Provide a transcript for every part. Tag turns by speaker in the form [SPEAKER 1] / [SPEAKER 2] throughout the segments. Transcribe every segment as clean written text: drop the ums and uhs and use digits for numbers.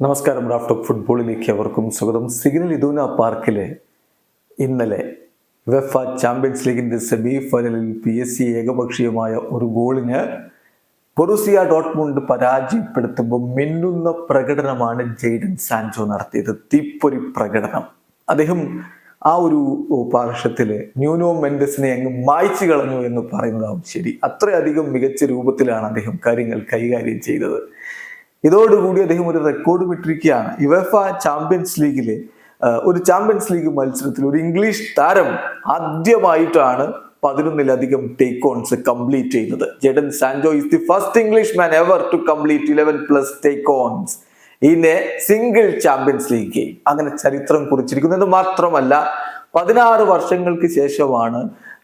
[SPEAKER 1] നമസ്കാരം. Raf talk ഫുട്ബോളിലേക്ക് അവർക്കും സ്വാഗതം. സിഗ്നൽ ഇദൂന പാർക്കിലെ ഇന്നലെ വെഫ ചാമ്പ്യൻസ് ലീഗിന്റെ സെമി ഫൈനലിൽ PSG ഏകപക്ഷീയമായ ഒരു ഗോളിന് ബൊറൂസിയ ഡോട്ട്മുണ്ട് പരാജയപ്പെടുത്തുമ്പോൾ മിന്നുന്ന പ്രകടനമാണ് ജെയ്ഡൻ സാൻചോ നടത്തിയത്. തീപ്പൊരി പ്രകടനം. അദ്ദേഹം ആ ഒരു പാർശ്വത്തില് ന്യൂനോ മെൻഡസിനെ അങ്ങ് മായ്ച്ചു കളഞ്ഞു എന്ന് പറയുന്നതാവും ശരി. അത്രയധികം മികച്ച രൂപത്തിലാണ് അദ്ദേഹം കാര്യങ്ങൾ കൈകാര്യം ചെയ്തത്. ഇതോടുകൂടി അദ്ദേഹം ഒരു റെക്കോർഡ് വിട്ടിരിക്കുകയാണ്. യുവേഫ ചാമ്പ്യൻസ് ലീഗിലെ ഒരു ചാമ്പ്യൻസ് ലീഗ് മത്സരത്തിൽ ഒരു ഇംഗ്ലീഷ് താരം ആദ്യമായിട്ടാണ് 11 ടേക്ക് ഓൺസ് കംപ്ലീറ്റ് ചെയ്യുന്നത്. Jadon Sancho is the first English man ever to complete 11+ take ons in a single champions league game. അങ്ങനെ ചരിത്രം കുറിച്ചിരിക്കുന്നത് മാത്രമല്ല, 16 വർഷങ്ങൾക്ക് ശേഷമാണ്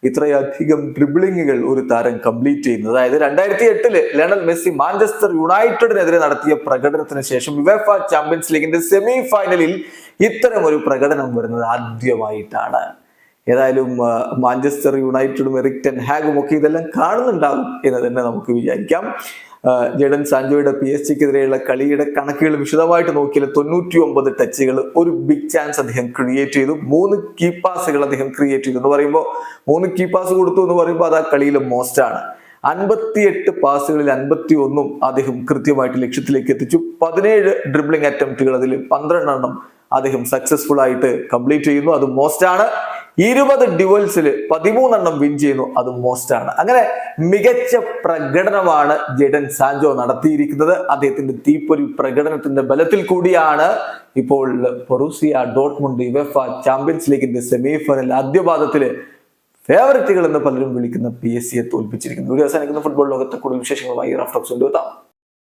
[SPEAKER 1] ഇത്രയധികം ഡ്രിബിളിങ്ങുകൾ ഒരു താരം കംപ്ലീറ്റ് ചെയ്യുന്നത്. അതായത് 2008 ലയണൽ മെസ്സി മാഞ്ചസ്റ്റർ യുണൈറ്റഡിനെതിരെ നടത്തിയ പ്രകടനത്തിന് ശേഷം യുവേഫ ചാമ്പ്യൻസ് ലീഗിന്റെ സെമി ഫൈനലിൽ ഇത്തരം ഒരു പ്രകടനം വരുന്നത് ആദ്യമായിട്ടാണ്. ഏതായാലും മാഞ്ചസ്റ്റർ യുണൈറ്റഡും എറിക് ടെൻ ഹാഗും ഒക്കെ ഇതെല്ലാം കാണുന്നുണ്ടാകും എന്ന് തന്നെ നമുക്ക് വിചാരിക്കാം. ജെഡൻ സാൻചോയുടെ PSG-ക്കെതിരെയുള്ള കളിയുടെ കണക്കുകൾ വിശദമായിട്ട് നോക്കിയാൽ 99 ടച്ചുകൾ, ഒരു ബിഗ് ചാൻസ് അദ്ദേഹം ക്രിയേറ്റ് ചെയ്തു, 3 കീ പാസുകൾ അദ്ദേഹം ക്രിയേറ്റ് ചെയ്തു എന്ന് പറയുമ്പോൾ 3 കീ പാസ് കൊടുത്തു എന്ന് പറയുമ്പോൾ അത് ആ കളിയിലെ മോസ്റ്റ് ആണ്. 58 പാസുകളിൽ 51 അദ്ദേഹം കൃത്യമായിട്ട് ലക്ഷ്യത്തിലേക്ക് എത്തിച്ചു. 17 ഡ്രിബ്ലിംഗ് അറ്റംപ്റ്റുകൾ, അതിൽ 12 അദ്ദേഹം സക്സസ്ഫുൾ ആയിട്ട് കംപ്ലീറ്റ് ചെയ്യുന്നു, അത് മോസ്റ്റ് ആണ്. 20 ഡ്യുവൽസിൽ 13 വിൻ ചെയ്യുന്നു, അത് മോസ്റ്റ് ആണ്. അങ്ങനെ മികച്ച പ്രകടനമാണ് ജെഡൻ സാൻചോ നടത്തിയിരിക്കുന്നത്. അദ്ദേഹത്തിന്റെ തീപ്പൊരി പ്രകടനത്തിന്റെ ബലത്തിൽ കൂടിയാണ് ഇപ്പോൾ ബൊറൂസിയ ഡോട്ട്മുണ്ട് യുവേഫ ചാമ്പ്യൻസ് ലീഗിന്റെ സെമി ഫൈനൽ ആദ്യപാദത്തില് ഫേവററ്റുകൾ എന്ന് പലരും വിളിക്കുന്ന PSG തോൽപ്പിച്ചിരിക്കുന്നത്. ഒരു അവസാനിക്കുന്ന ഫുട്ബോൾ ലോകത്തെ കൂടുതൽ വിശേഷങ്ങളുമായി റാഫ് ടോക്സ് കൊണ്ടുവെത്താം.